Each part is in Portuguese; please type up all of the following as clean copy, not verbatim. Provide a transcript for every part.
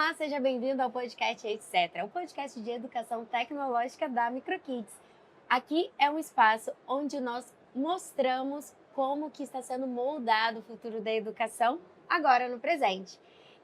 Olá, seja bem-vindo ao podcast Etc., o podcast de educação tecnológica da Microkids. Aqui é um espaço onde nós mostramos como que está sendo moldado o futuro da educação agora no presente.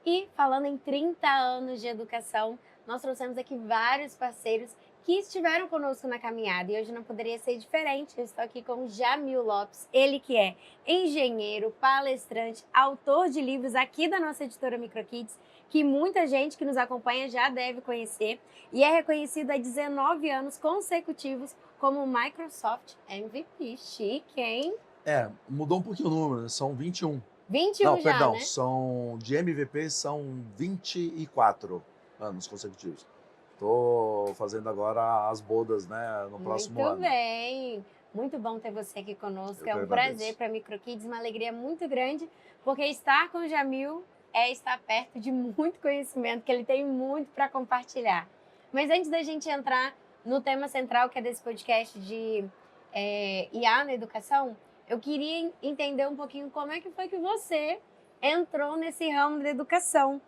E falando em 30 anos de educação, nós trouxemos aqui vários parceiros que estiveram conosco na caminhada e hoje não poderia ser diferente. Eu estou aqui com o Jamil Lopes, ele que é engenheiro, palestrante, autor de livros aqui da nossa editora Microkids, que muita gente que nos acompanha já deve conhecer e é reconhecido há 19 anos consecutivos como Microsoft MVP. Chique, hein? Mudou um pouquinho o número, são 21. 21 Não, já, perdão, né? de MVP são 24 anos consecutivos. Estou fazendo agora as bodas, né, no próximo Muito ano. bem! Muito bom ter você aqui conosco. Eu É que um agradeço. prazer para a Microkids, uma alegria muito grande, porque estar com o Jamil é estar perto de muito conhecimento, que ele tem muito para compartilhar. Mas antes da gente entrar no tema central, que é desse podcast de IA na educação, eu queria entender um pouquinho como é que foi que você entrou nesse ramo da educação.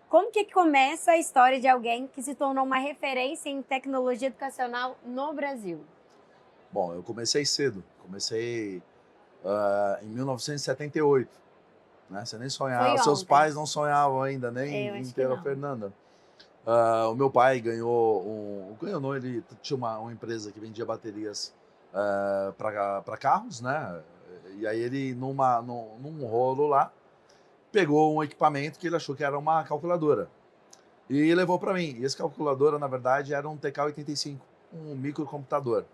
Como que começa a história de alguém que se tornou uma referência em tecnologia educacional no Brasil? Bom, eu comecei cedo, em 1978, né? Você nem sonhava, Foi os seus ontem. pais não sonhavam ainda, Eu nem em acho que ter a não. Fernanda. O meu pai ganhou não, ele tinha uma empresa que vendia baterias para carros, né? E aí ele, num rolo lá, pegou um equipamento que ele achou que era uma calculadora e levou para mim. E esse calculadora, na verdade, era um TK-85, um microcomputador.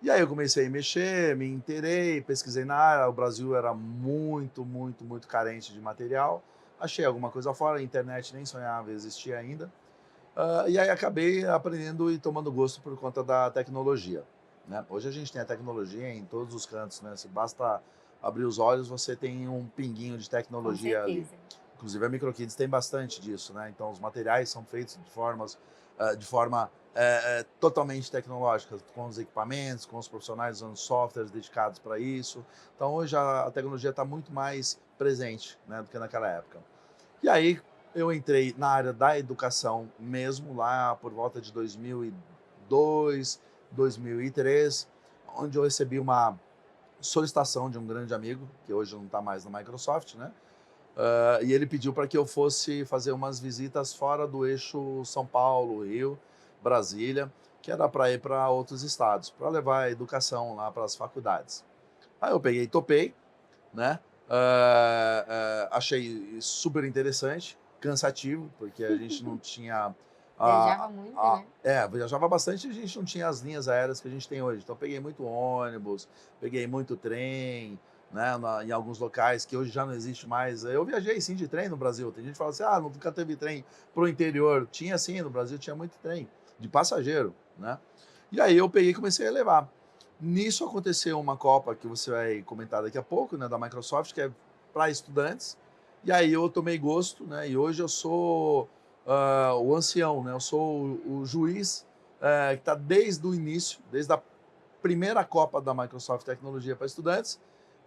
E aí eu comecei a mexer, me inteirei, pesquisei na área. O Brasil era muito, muito, muito carente de material. Achei alguma coisa fora, a internet nem sonhava existir ainda. E aí acabei aprendendo e tomando gosto por conta da tecnologia, né? Hoje a gente tem a tecnologia em todos os cantos, né? Se basta abrir os olhos, você tem um pinguinho de Com tecnologia ali. certeza. Inclusive a Microkids tem bastante disso, né? Então os materiais são feitos de forma totalmente tecnológica, com os equipamentos, com os profissionais usando softwares dedicados para isso. Então hoje a tecnologia está muito mais presente, né, do que naquela época. E aí eu entrei na área da educação mesmo, lá por volta de 2002, 2003, onde eu recebi uma solicitação de um grande amigo, que hoje não está mais na Microsoft, né? E ele pediu para que eu fosse fazer umas visitas fora do eixo São Paulo, Rio, Brasília, que era para ir para outros estados, para levar a educação lá para as faculdades. Aí eu peguei e topei, né? Achei super interessante, cansativo, porque a gente não tinha. Viajava muito, né? Viajava bastante e a gente não tinha as linhas aéreas que a gente tem hoje. Então, peguei muito ônibus, peguei muito trem, né, em alguns locais que hoje já não existe mais. Eu viajei sim de trem no Brasil. Tem gente que fala assim: nunca teve trem pro interior. Tinha sim, no Brasil tinha muito trem, de passageiro, né? E aí eu peguei e comecei a levar. Nisso aconteceu uma Copa que você vai comentar daqui a pouco, né, da Microsoft, que é para estudantes. E aí eu tomei gosto, né? E hoje eu sou o ancião, né? Eu sou o juiz que está desde o início, desde a primeira Copa da Microsoft Tecnologia para estudantes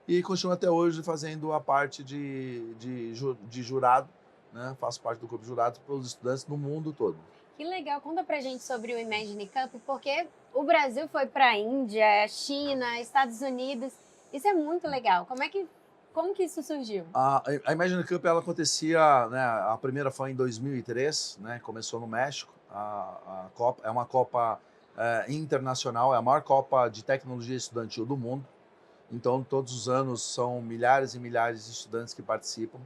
e continuo até hoje fazendo a parte de jurado, né? Faço parte do grupo de jurados para os estudantes no mundo todo. Que legal. Conta pra gente sobre o Imagine Cup, porque o Brasil foi para a Índia, China, Estados Unidos. Isso é muito legal. Como que isso surgiu? A Imagine Cup ela acontecia, né? A primeira foi em 2003, né? Começou no México. A Copa é uma Copa internacional, é a maior Copa de tecnologia estudantil do mundo. Então, todos os anos são milhares e milhares de estudantes que participam.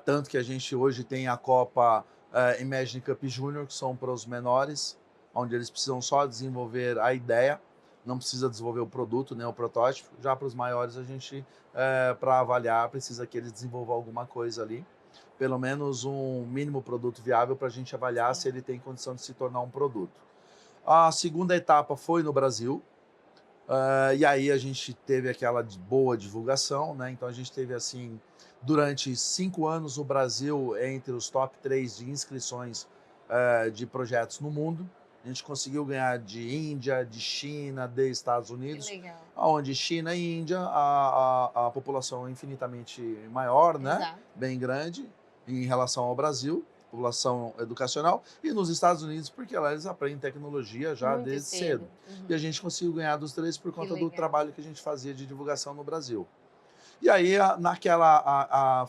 Tanto que a gente hoje tem a Copa Imagine Cup Junior, que são para os menores, onde eles precisam só desenvolver a ideia, não precisa desenvolver o produto, nem o protótipo. Já para os maiores, a gente, para avaliar, precisa que eles desenvolvam alguma coisa ali, pelo menos um mínimo produto viável para a gente avaliar se ele tem condição de se tornar um produto. A segunda etapa foi no Brasil, e aí a gente teve aquela boa divulgação, né? Então a gente teve assim, durante 5 anos o Brasil é entre os top 3 de inscrições de projetos no mundo. A gente conseguiu ganhar de Índia, de China, de Estados Que Unidos, legal. onde China e Índia a população é infinitamente maior, né? Exato. Bem grande. em relação ao Brasil, população educacional, e nos Estados Unidos, porque lá eles aprendem tecnologia já Muito desde cedo. cedo. E a gente conseguiu ganhar dos três por Que conta do legal. trabalho que a gente fazia de divulgação no Brasil. E aí,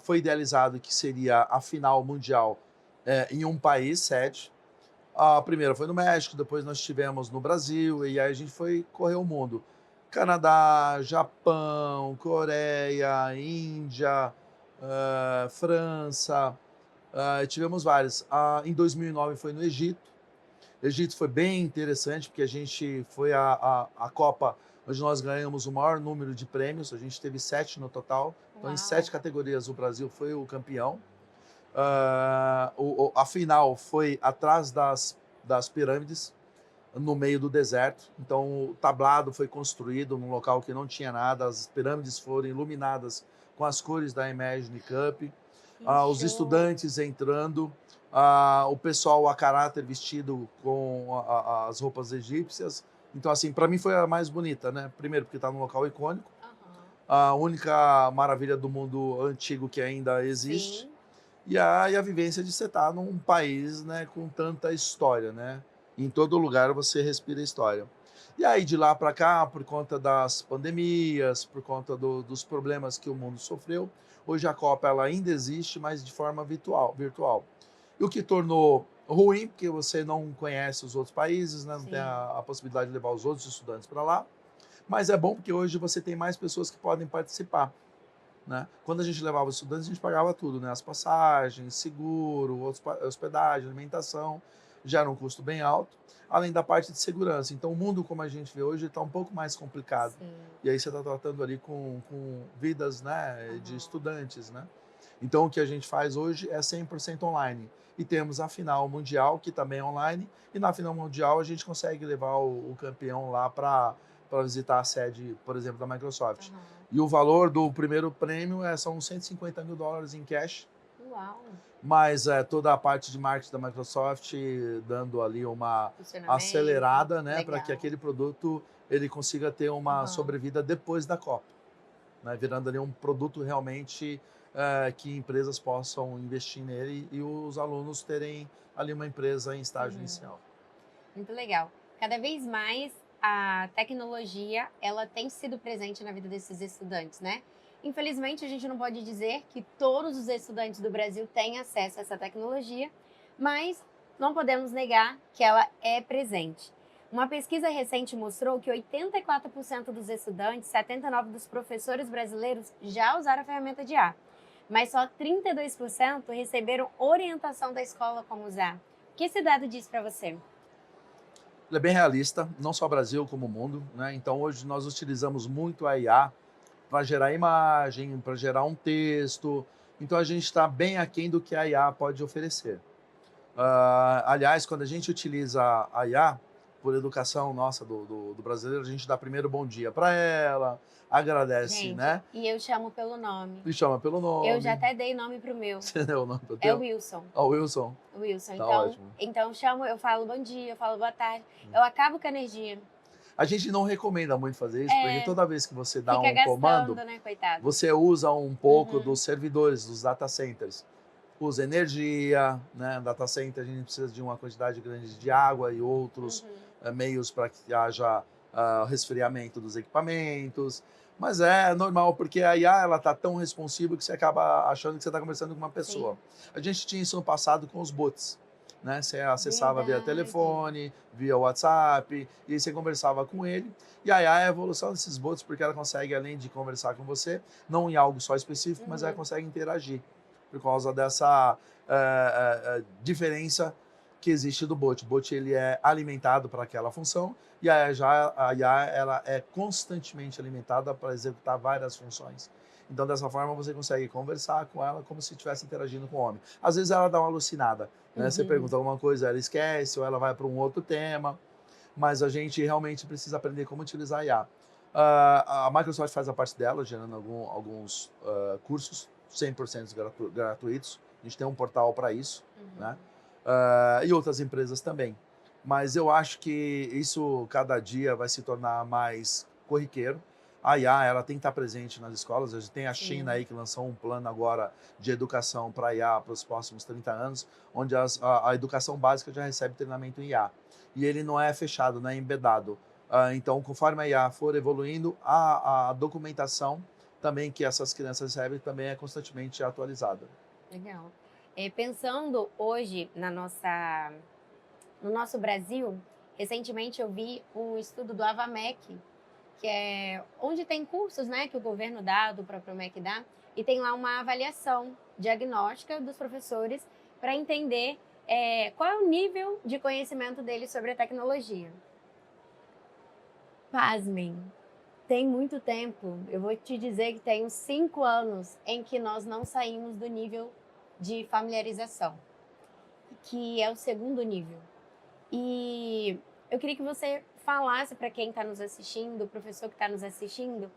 foi idealizado que seria a final mundial em um país sede. A primeira foi no México, depois nós tivemos no Brasil, e aí a gente foi correr o mundo. Canadá, Japão, Coreia, Índia, França, tivemos vários. Em 2009 foi no Egito. O Egito foi bem interessante, porque a gente foi a Copa onde nós ganhamos o maior número de prêmios, a gente teve 7 no total. Então, em 7 Uau. categorias, o Brasil foi o campeão. A final foi atrás das pirâmides, no meio do deserto. Então, o tablado foi construído num local que não tinha nada, as pirâmides foram iluminadas com as cores da Imagine Cup, Que os show. estudantes entrando, o pessoal a caráter vestido com as roupas egípcias. Então, assim, para mim foi a mais bonita, né? Primeiro, porque está num local icônico, Aham. a única maravilha do mundo antigo que ainda existe, Sim. e a vivência de você estar num país, né, com tanta história, né? Em todo lugar você respira história. E aí, de lá para cá, por conta das pandemias, por conta dos problemas que o mundo sofreu, hoje a Copa ela ainda existe, mas de forma virtual. E o que tornou ruim, porque você não conhece os outros países, né? Não tem Sim. a possibilidade de levar os outros estudantes para lá. Mas é bom porque hoje você tem mais pessoas que podem participar, né? Quando a gente levava os estudantes, a gente pagava tudo, né? As passagens, seguro, hospedagem, alimentação, já era um custo bem alto, além da parte de segurança. Então, o mundo como a gente vê hoje está um pouco mais complicado. Sim. E aí você está tratando ali com vidas, né, de Aham. estudantes, né? Então, o que a gente faz hoje é 100% online. E temos a final mundial, que também é online, e na final mundial a gente consegue levar o campeão lá para visitar a sede, por exemplo, da Microsoft. Aham. E o valor do primeiro prêmio são US$ 150 mil em cash, Uau. mas toda a parte de marketing da Microsoft dando ali uma Funcionamento. acelerada, né, para que Legal. aquele produto ele consiga ter uma Aham. sobrevida depois da Copa, né, virando ali um produto realmente que empresas possam investir nele e os alunos terem ali uma empresa em estágio Uhum. inicial. Muito legal. Cada vez mais a tecnologia, ela tem sido presente na vida desses estudantes, né? Infelizmente, a gente não pode dizer que todos os estudantes do Brasil têm acesso a essa tecnologia, mas não podemos negar que ela é presente. Uma pesquisa recente mostrou que 84% dos estudantes, 79% dos professores brasileiros já usaram a ferramenta de IA, mas só 32% receberam orientação da escola como usar. O que esse dado diz para você? Ele é bem realista, não só o Brasil como o mundo, né? Então hoje nós utilizamos muito a IA para gerar imagem, para gerar um texto. Então a gente está bem aquém do que a IA pode oferecer. Aliás, quando a gente utiliza a IA, por educação nossa do brasileiro, a gente dá primeiro bom dia para ela, agradece, Gente, né? e eu chamo pelo nome. Me chama pelo Eu já nome. até dei nome pro meu. Você deu o nome pro É o teu? Wilson. Ó, o Wilson. Wilson. Tá Então, ótimo. então chamo, eu falo bom dia, eu falo boa tarde. Eu acabo com a energia. A gente não recomenda muito fazer isso, porque É, toda vez que você dá fica um comando, gastando, né, coitado? você usa um pouco Uhum, dos servidores, dos data centers. Usa energia, né? Data center, a gente precisa de uma quantidade grande de água e outros uhum. meios para que haja resfriamento dos equipamentos. Mas é normal, porque a IA ela está tão responsiva que você acaba achando que você está conversando com uma pessoa. Sim, A gente tinha isso no passado com os bots. Né? Você acessava via verdade. telefone, via WhatsApp, e aí você conversava com ele. E aí a evolução desses bots, porque ela consegue, além de conversar com você, não em algo só específico, mas ela Uhum, consegue interagir por causa dessa diferença que existe do bot. O bot ele é alimentado para aquela função e a IA ela é constantemente alimentada para executar várias funções. Então, dessa forma, você consegue conversar com ela como se estivesse interagindo com o homem. Às vezes ela dá uma alucinada, né? Você uhum. pergunta alguma coisa, ela esquece ou ela vai para um outro tema, mas a gente realmente precisa aprender como utilizar a IA. A Microsoft faz a parte dela, gerando alguns cursos 100% gratuitos. A gente tem um portal para isso, né? Uhum. E outras empresas também. Mas eu acho que isso cada dia vai se tornar mais corriqueiro. A IA ela tem que estar presente nas escolas. A gente tem a China Sim. aí que lançou um plano agora de educação para IA para os próximos 30 anos, onde a educação básica já recebe treinamento em IA. E ele não é fechado, não é embedado. Então, conforme a IA for evoluindo, a documentação também que essas crianças recebem também é constantemente atualizada. Legal. Pensando hoje no nosso Brasil, recentemente eu vi um estudo do Avamec, que é onde tem cursos, né, que o governo dá, do próprio MEC dá, e tem lá uma avaliação diagnóstica dos professores para entender qual é o nível de conhecimento deles sobre a tecnologia. Pasmem, tem muito tempo, eu vou te dizer que tem uns 5 anos em que nós não saímos do nível de familiarização, que é o segundo nível. E eu queria que você falasse para quem está nos assistindo, o professor que está nos assistindo,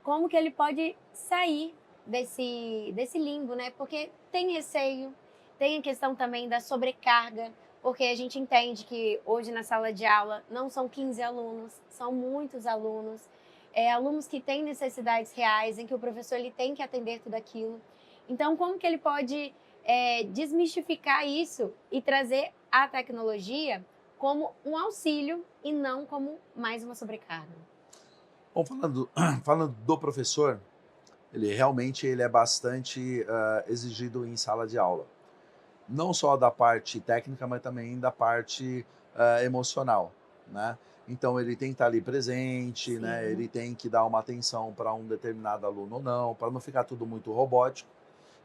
como que ele pode sair desse limbo, né? Porque tem receio, tem a questão também da sobrecarga, porque a gente entende que hoje na sala de aula não são 15 alunos, são muitos alunos, alunos que têm necessidades reais, em que o professor ele tem que atender tudo aquilo. Então, como que ele pode desmistificar isso e trazer a tecnologia como um auxílio e não como mais uma sobrecarga? Bom, falando do professor, ele realmente ele é bastante exigido em sala de aula. Não só da parte técnica, mas também da parte emocional, né? Então ele tem que estar ali presente, né? Ele Sim, tem que dar uma atenção para um determinado aluno ou não, para não ficar tudo muito robótico.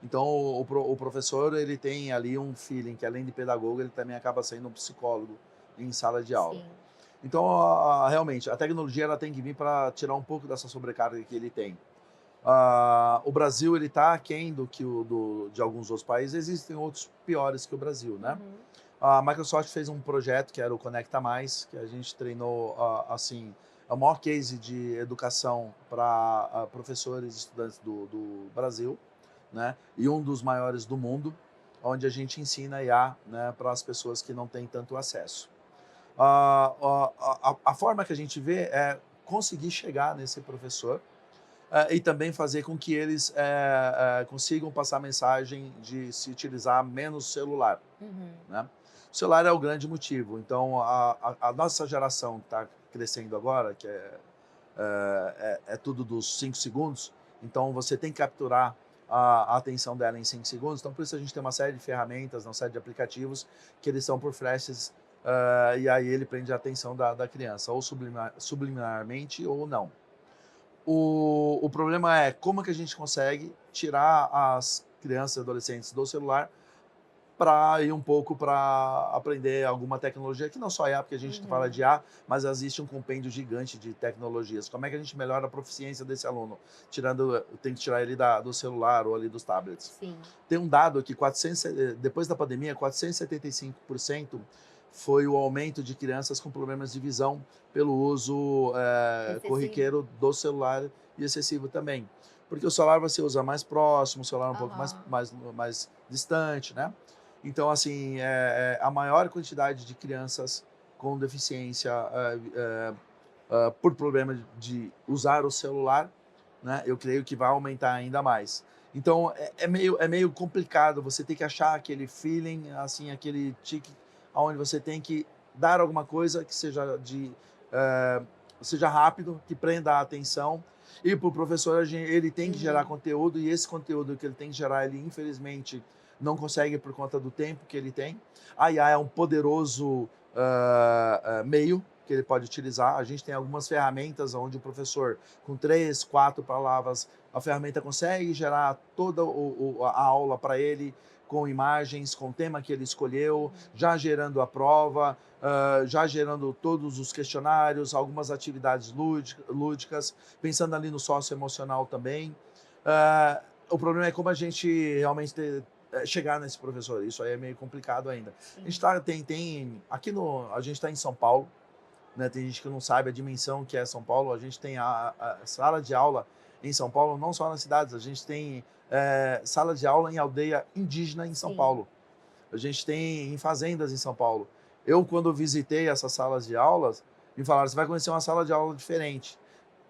Então o professor ele tem ali um feeling que além de pedagogo ele também acaba sendo um psicólogo em sala de aula. sim. Então realmente a tecnologia ela tem que vir para tirar um pouco dessa sobrecarga que ele tem. O Brasil ele está aquém de alguns outros países, existem outros piores que o Brasil, né? Uhum. A Microsoft fez um projeto que era o Conecta Mais, que a gente treinou, assim, é o maior case de educação para professores e estudantes do Brasil, né? E um dos maiores do mundo, onde a gente ensina IA, né, para as pessoas que não têm tanto acesso. A forma que a gente vê é conseguir chegar nesse professor e também fazer com que eles consigam passar a mensagem de se utilizar menos celular, Uhum. né? O celular é o grande motivo. Então, a nossa geração que está crescendo agora, que é tudo dos 5 segundos, então você tem que capturar a atenção dela em 5 segundos. Então, por isso a gente tem uma série de ferramentas, uma série de aplicativos que eles são por flashes, e aí ele prende a atenção da criança, ou subliminarmente ou não. O problema é como que a gente consegue tirar as crianças e adolescentes do celular para ir um pouco para aprender alguma tecnologia, que não só IA, porque a gente fala de Uhum. IA, mas existe um compêndio gigante de tecnologias. Como é que a gente melhora a proficiência desse aluno? Tem que tirar ele do celular ou ali dos tablets. Sim. Tem um dado que depois da pandemia, 475% foi o aumento de crianças com problemas de visão pelo uso Excessivo. corriqueiro do celular e excessivo também. Porque o celular você usa mais próximo, o celular um pouco Aham. mais distante, né? Então, assim, a maior quantidade de crianças com deficiência por problema de usar o celular, né, eu creio que vai aumentar ainda mais. Então, é meio complicado, você tem que achar aquele feeling, assim, aquele tique, onde você tem que dar alguma coisa que seja rápido, que prenda a atenção. E para o professor, ele tem que gerar Uhum. conteúdo, e esse conteúdo que ele tem que gerar, ele infelizmente não consegue por conta do tempo que ele tem. A IA é um poderoso meio que ele pode utilizar. A gente tem algumas ferramentas onde o professor, com 3, 4 palavras, a ferramenta consegue gerar toda a aula para ele, com imagens, com o tema que ele escolheu, Uhum. já gerando a prova, já gerando todos os questionários, algumas atividades lúdicas, pensando ali no socioemocional também. O problema é como a gente realmente chegar nesse professor. Isso aí é meio complicado ainda. A gente Sim. a gente está em São Paulo, né? Tem gente que não sabe a dimensão que é São Paulo. A gente tem a sala de aula em São Paulo, não só nas cidades, a gente tem sala de aula em aldeia indígena em São Sim. Paulo. A gente tem em fazendas em São Paulo. Eu, quando visitei essas salas de aulas, me falaram, você vai conhecer uma sala de aula diferente.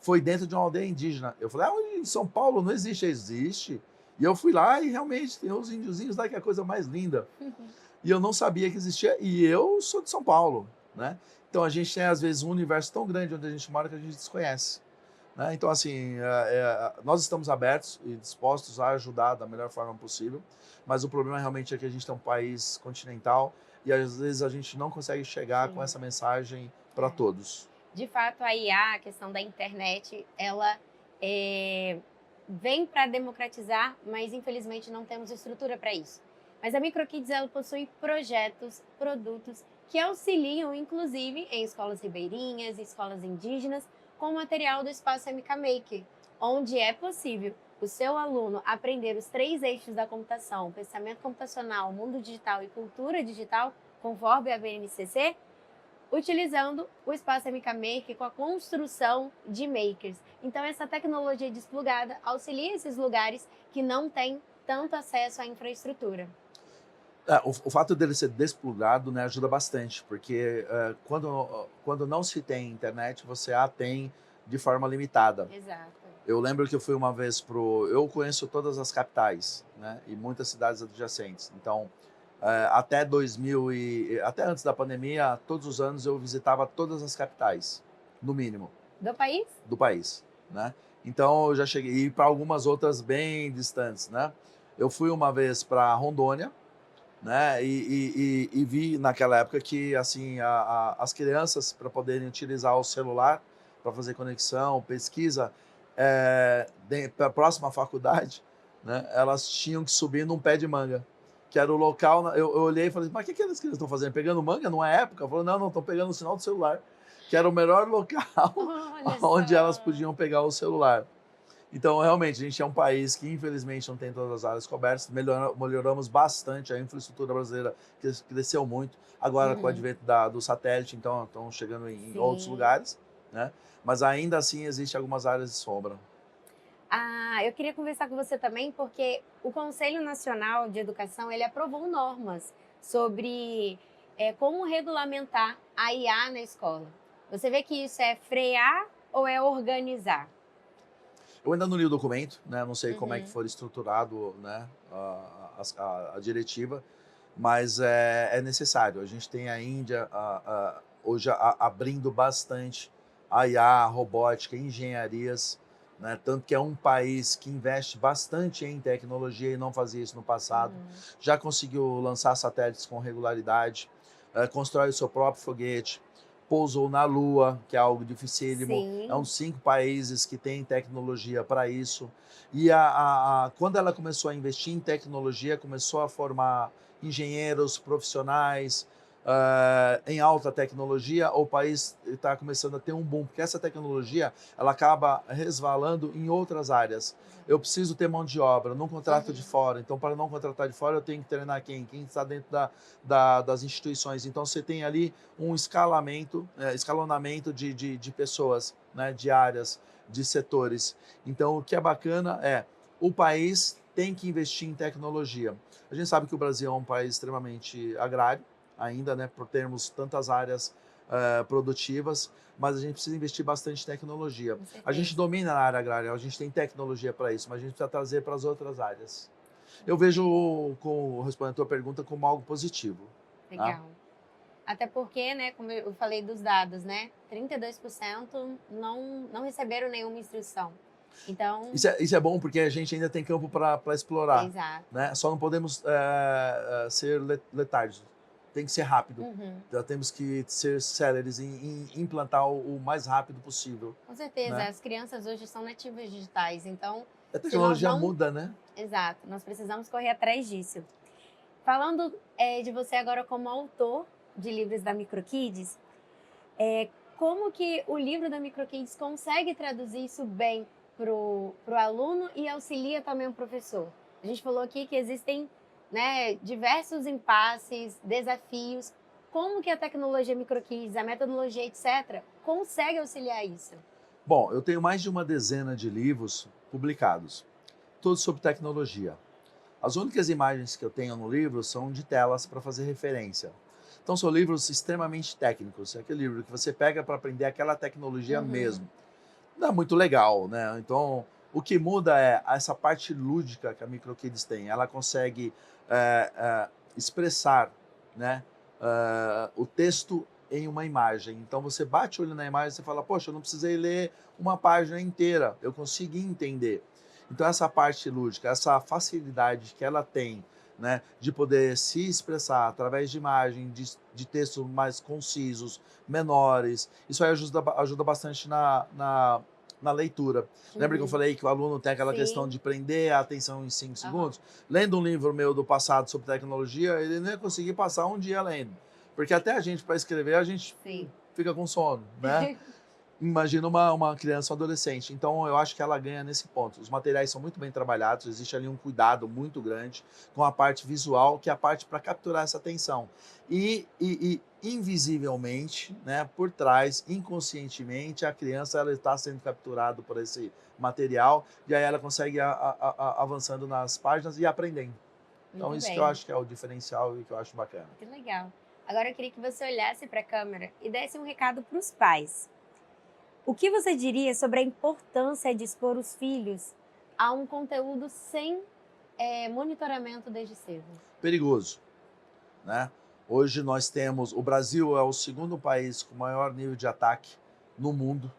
foi dentro de uma aldeia indígena. Eu falei, em São Paulo não existe, existe. E eu fui lá e realmente tem uns índiozinhos lá que é a coisa mais linda. E eu não sabia que existia, e eu sou de São Paulo, né? Então a gente tem, às vezes, um universo tão grande onde a gente mora que a gente desconhece. Né? Então, assim, nós estamos abertos e dispostos a ajudar da melhor forma possível, mas o problema realmente é que a gente tem um país continental e às vezes a gente não consegue chegar com Sim. essa mensagem para todos. De fato, a IA, a questão da internet, ela vem para democratizar, mas infelizmente não temos estrutura para isso. Mas a MicroKids, ela possui projetos, produtos que auxiliam, inclusive, em escolas ribeirinhas, escolas indígenas, com material do Espaço MK Maker, onde é possível o seu aluno aprender os 3 eixos da computação, pensamento computacional, mundo digital e cultura digital, conforme a BNCC, utilizando o Espaço MK Maker com a construção de makers. Então, essa tecnologia desplugada auxilia esses lugares que não têm tanto acesso à infraestrutura. O fato dele ser desplugado, né, ajuda bastante, porque quando não se tem internet, você a tem de forma limitada. Exato. Eu lembro que eu fui uma vez eu conheço todas as capitais, né, e muitas cidades adjacentes. Então, até até antes da pandemia, todos os anos eu visitava todas as capitais, no mínimo, Do país? do país, né? Então, eu já cheguei para algumas outras bem distantes, né? Eu fui uma vez para Rondônia, né? E vi naquela época que assim as crianças, para poderem utilizar o celular para fazer conexão, pesquisa, para a próxima faculdade, né? Elas tinham que subir num pé de manga, que era o local. Eu olhei e falei, mas o que aquelas crianças estão fazendo? Pegando manga numa época? Falou, não, estão pegando o sinal do celular, que era o melhor local Olha onde elas só. podiam pegar o celular. Então, realmente, a gente é um país que, infelizmente, não tem todas as áreas cobertas. Melhoramos bastante, a infraestrutura brasileira cresceu muito. Agora, com o advento do satélite, então, estão chegando em outros Sim. lugares, né? Mas ainda assim, existem algumas áreas de sombra. Eu queria conversar com você também, porque o Conselho Nacional de Educação, ele aprovou normas sobre como regulamentar a IA na escola. Você vê que isso é frear ou é organizar? Eu ainda não li o documento, né? Não sei como é que Uhum. for estruturado, né, a diretiva, mas é necessário. A gente tem a Índia hoje abrindo bastante a IA, a robótica, engenharias, né? Tanto que é um país que investe bastante em tecnologia e não fazia isso no passado. Já conseguiu lançar satélites com regularidade, constrói o seu próprio foguete, pousou na Lua, que é algo dificílimo. Sim. É uns 5 países que têm tecnologia para isso. E quando ela começou a investir em tecnologia, começou a formar engenheiros profissionais em alta tecnologia, o país está começando a ter um boom, porque essa tecnologia ela acaba resvalando em outras áreas. Eu preciso ter mão de obra, não contrato de fora. Então, para não contratar de fora, eu tenho que treinar quem? Quem está dentro das instituições. Então, você tem ali um escalonamento de pessoas, né, de áreas, de setores. Então, o que é bacana o país tem que investir em tecnologia. A gente sabe que o Brasil é um país extremamente agrário, ainda, né, por termos tantas áreas produtivas, mas a gente precisa investir bastante em tecnologia. A gente domina a área agrária, a gente tem tecnologia para isso, mas a gente precisa trazer para as outras áreas. Eu vejo, respondendo a tua pergunta, como algo positivo. Legal. Tá? Até porque, né, como eu falei dos dados, né, 32% não receberam nenhuma instrução. Então, Isso é bom porque a gente ainda tem campo para explorar. exato. Né? Só não podemos ser letárgicos. Tem que ser rápido. Já temos que ser céleres em implantar o mais rápido possível. Com certeza, Né? as crianças hoje são nativas digitais, então A se nós tecnologia não... muda, né? Exato, nós precisamos correr atrás disso. Falando de você agora como autor de livros da MicroKids, como que o livro da MicroKids consegue traduzir isso bem pro aluno e auxilia também o professor? A gente falou aqui que existem, né, diversos impasses, desafios. Como que a tecnologia MicroKids, a metodologia, etc., consegue auxiliar isso? Bom, eu tenho mais de uma dezena de livros publicados, todos sobre tecnologia. As únicas imagens que eu tenho no livro são de telas para fazer referência. Então são livros extremamente técnicos, é aquele livro que você pega para aprender aquela tecnologia mesmo. não é muito legal, né? Então, o que muda é essa parte lúdica que a MicroKids tem. Ela consegue expressar, né, o texto em uma imagem. Então, você bate o olho na imagem e você fala, poxa, eu não precisei ler uma página inteira, eu consegui entender. Então, essa parte lúdica, essa facilidade que ela tem, né, de poder se expressar através de imagem, de textos mais concisos, menores, isso aí ajuda bastante na leitura. Lembra que eu Uhum. falei que o aluno tem aquela questão Sim. de prender a atenção em 5 Aham. segundos? Lendo um livro meu do passado sobre tecnologia, ele não ia conseguir passar um dia lendo. Porque até a gente, para escrever, a gente Sim. fica com sono, né? Imagina uma criança ou adolescente. Então, eu acho que ela ganha nesse ponto. Os materiais são muito bem trabalhados, existe ali um cuidado muito grande com a parte visual, que é a parte para capturar essa atenção. E invisivelmente, né, por trás, inconscientemente, a criança ela está sendo capturada por esse material e aí ela consegue avançando nas páginas e aprendendo. Então, Muito isso que eu bem. acho que é o diferencial e que eu acho bacana. Que legal. Agora eu queria que você olhasse para a câmera e desse um recado para os pais. O que você diria sobre a importância de expor os filhos a um conteúdo sem monitoramento desde cedo? Perigoso, né? Hoje nós temos, o Brasil é o segundo país com maior nível de ataque no mundo.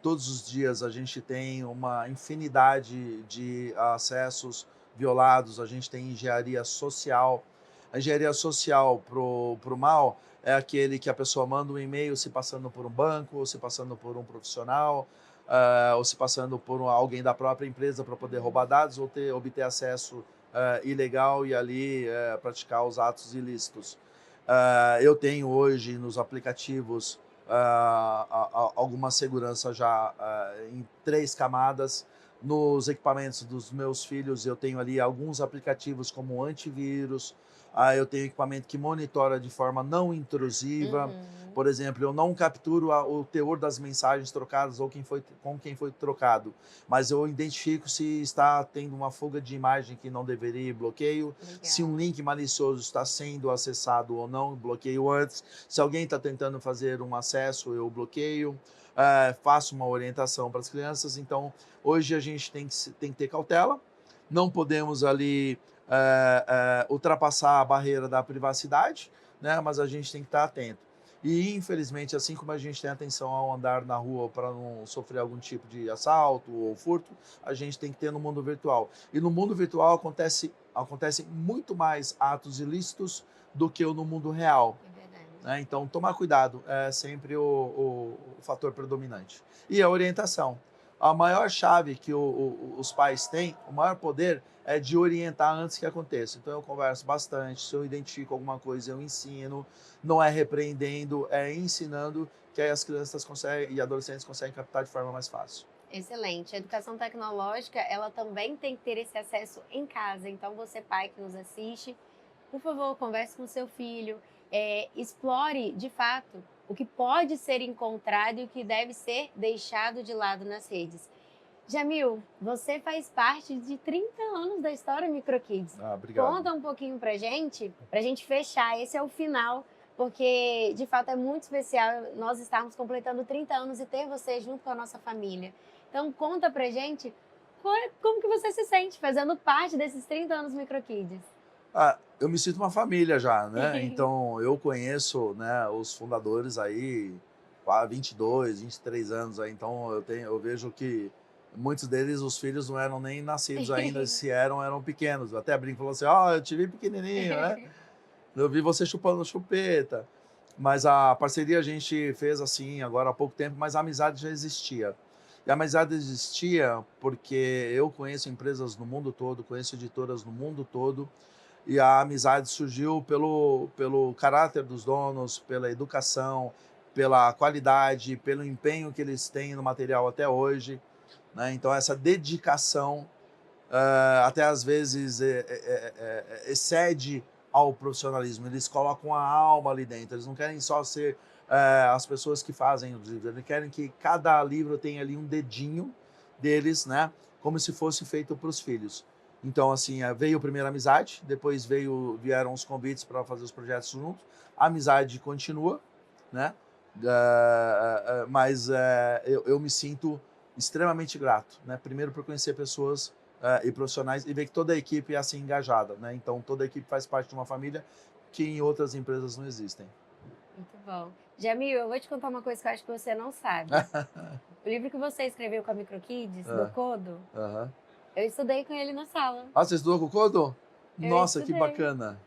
Todos os dias a gente tem uma infinidade de acessos violados, a gente tem engenharia social. A engenharia social pro mal é aquele que a pessoa manda um e-mail se passando por um banco, ou se passando por um profissional, ou se passando por alguém da própria empresa para poder Uhum. roubar dados ou obter acesso ilegal e ali praticar os atos ilícitos. Eu tenho hoje nos aplicativos alguma segurança já em 3 camadas. Nos equipamentos dos meus filhos, eu tenho ali alguns aplicativos como antivírus, eu tenho equipamento que monitora de forma não intrusiva. Uhum. Por exemplo, eu não capturo o teor das mensagens trocadas ou com quem foi trocado, mas eu identifico se está tendo uma fuga de imagem que não deveria, bloqueio. Se um Legal. link malicioso está sendo acessado ou não, bloqueio antes. Se alguém está tentando fazer um acesso, eu bloqueio. Faço uma orientação para as crianças. Então, hoje a gente tem que ter cautela. Não podemos ali ultrapassar a barreira da privacidade, né? Mas a gente tem que estar atento. E, infelizmente, assim como a gente tem atenção ao andar na rua para não sofrer algum tipo de assalto ou furto, a gente tem que ter no mundo virtual. E no mundo virtual acontecem muito mais atos ilícitos do que no mundo real. É verdade. Né? Então, tomar cuidado é sempre o fator predominante. E a orientação. A maior chave que os pais têm, o maior poder, é de orientar antes que aconteça. Então, eu converso bastante, se eu identifico alguma coisa, eu ensino, não é repreendendo, é ensinando, que aí as crianças conseguem e adolescentes conseguem captar de forma mais fácil. Excelente. A educação tecnológica, ela também tem que ter esse acesso em casa. Então, você, pai que nos assiste, por favor, converse com seu filho, explore, de fato, o que pode ser encontrado e o que deve ser deixado de lado nas redes. Jamil, você faz parte de 30 anos da história MicroKids. Obrigado. Conta um pouquinho pra gente fechar. Esse é o final, porque de fato é muito especial nós estarmos completando 30 anos e ter você junto com a nossa família. Então conta pra gente como que você se sente fazendo parte desses 30 anos MicroKids. Eu me sinto uma família já, né? Então, eu conheço, né, os fundadores aí há 22, 23 anos aí. Então, eu vejo que muitos deles, os filhos não eram nem nascidos ainda, se eram pequenos. Eu até brinco, falou assim, eu te vi pequenininho, né? Eu vi você chupando chupeta. Mas a parceria a gente fez assim agora há pouco tempo, mas a amizade já existia. E a amizade existia porque eu conheço empresas no mundo todo, conheço editoras no mundo todo, e a amizade surgiu pelo caráter dos donos, pela educação, pela qualidade, pelo empenho que eles têm no material até hoje, né? Então essa dedicação até às vezes excede ao profissionalismo. Eles colocam a alma ali dentro. Eles não querem só ser as pessoas que fazem os livros. Eles querem que cada livro tenha ali um dedinho deles, né? Como se fosse feito para os filhos. Então, assim, veio a primeira amizade, depois vieram os convites para fazer os projetos juntos. A amizade continua, né? Mas eu me sinto extremamente grato, né? Primeiro por conhecer pessoas e profissionais e ver que toda a equipe é assim engajada, né? Então toda a equipe faz parte de uma família que em outras empresas não existem. Muito bom. Jamil, eu vou te contar uma coisa que eu acho que você não sabe. O livro que você escreveu com a MicroKids, do Codo, Aham. eu estudei com ele na sala. Ah, você estudou com o Codo? Eu Nossa, que estudei. bacana.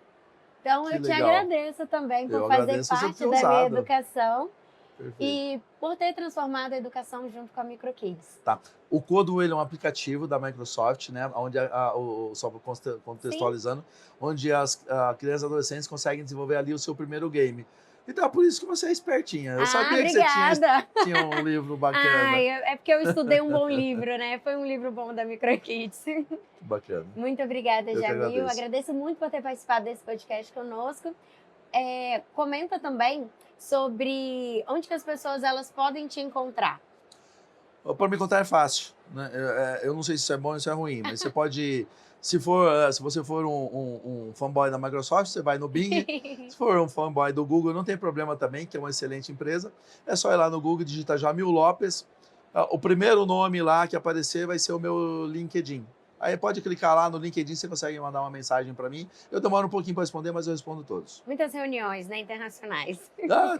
Então Que eu te legal. agradeço também por Eu fazer agradeço você parte ter da minha usado. educação Perfeito. e por ter transformado a educação junto com a MicroKids. Tá. O Codo ele é um aplicativo da Microsoft, né? Onde só contextualizando, onde as crianças e adolescentes conseguem desenvolver ali o seu primeiro game. Então é por isso que você é espertinha. Eu sabia que você tinha um livro bacana. Ai, é porque eu estudei um bom livro, né? Foi um livro bom da MicroKids. Bacana. Muito obrigada, Eu que Jamil. Agradeço muito por ter participado desse podcast conosco. Comenta também sobre onde que as pessoas elas podem te encontrar. Para me encontrar é fácil, né? Eu não sei se isso é bom ou se é ruim, mas você pode, se você for um fanboy da Microsoft, você vai no Bing. Se for um fanboy do Google, não tem problema também, que é uma excelente empresa. É só ir lá no Google e digitar Jamil Lopes. O primeiro nome lá que aparecer vai ser o meu LinkedIn. Aí pode clicar lá no LinkedIn, você consegue mandar uma mensagem para mim. Eu demoro um pouquinho para responder, mas eu respondo todos. Muitas reuniões, né, internacionais.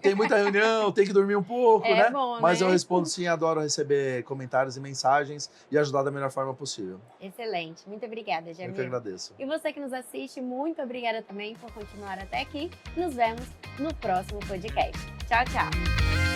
Tem muita reunião, tem que dormir um pouco, né? Bom, mas né? eu respondo sim, adoro receber comentários e mensagens e ajudar da melhor forma possível. Excelente. Muito obrigada, Jamil. Eu que agradeço. E você que nos assiste, muito obrigada também por continuar até aqui. Nos vemos no próximo podcast. Tchau, tchau.